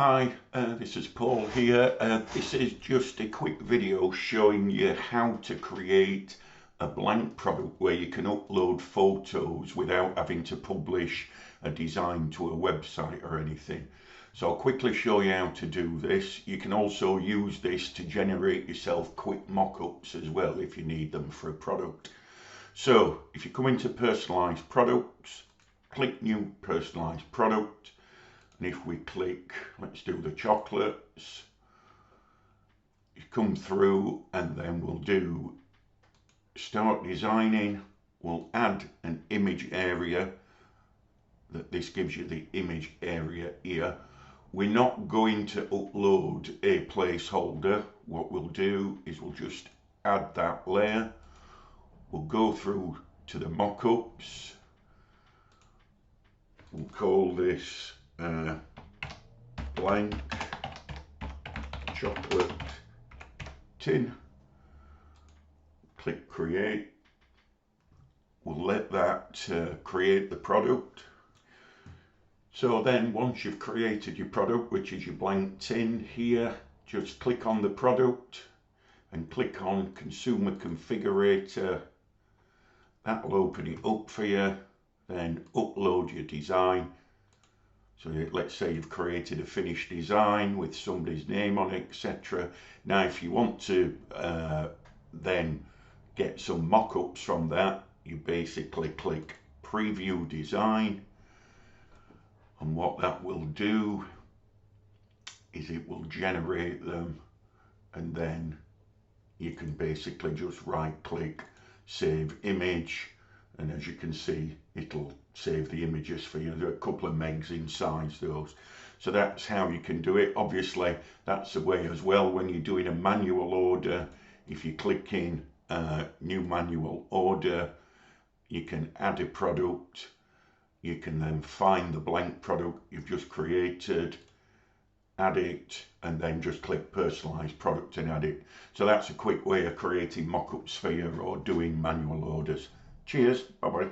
Hi, this is Paul here. This is just a quick video showing you how to create a blank product where you can upload photos without having to publish a design to a website or anything. So I'll quickly show you how to do this. You can also use this to generate yourself quick mock-ups as well if you need them for a product. So if you come into personalized products, click new personalized product. And if we click, let's do the chocolates, you come through and then we'll do start designing. We'll add an image area. This gives you the image area here. We're not going to upload a placeholder. What we'll do is we'll just add that layer. We'll go through to the mock-ups. We'll call this blank chocolate tin. Click create. We'll let that create the product. So then once you've created your product, which is your blank tin here, just click on the product and click on consumer configurator. That'll open it up for you. Then upload your design. So let's say you've created a finished design with somebody's name on it, etc. Now if you want to then get some mock-ups from that, you basically click preview design, and what that will do is it will generate them, and then you can basically just right click save image, and as you can see it'll save the images for you. There are a couple of megs inside those. So that's how you can do it. Obviously that's the way as well when you're doing a manual order. If you click in new manual order, you can add a product. You can then find the blank product you've just created, add it, and then just click personalized product and add it. So that's a quick way of creating mock-ups for you or doing manual orders. Cheers, bye bye.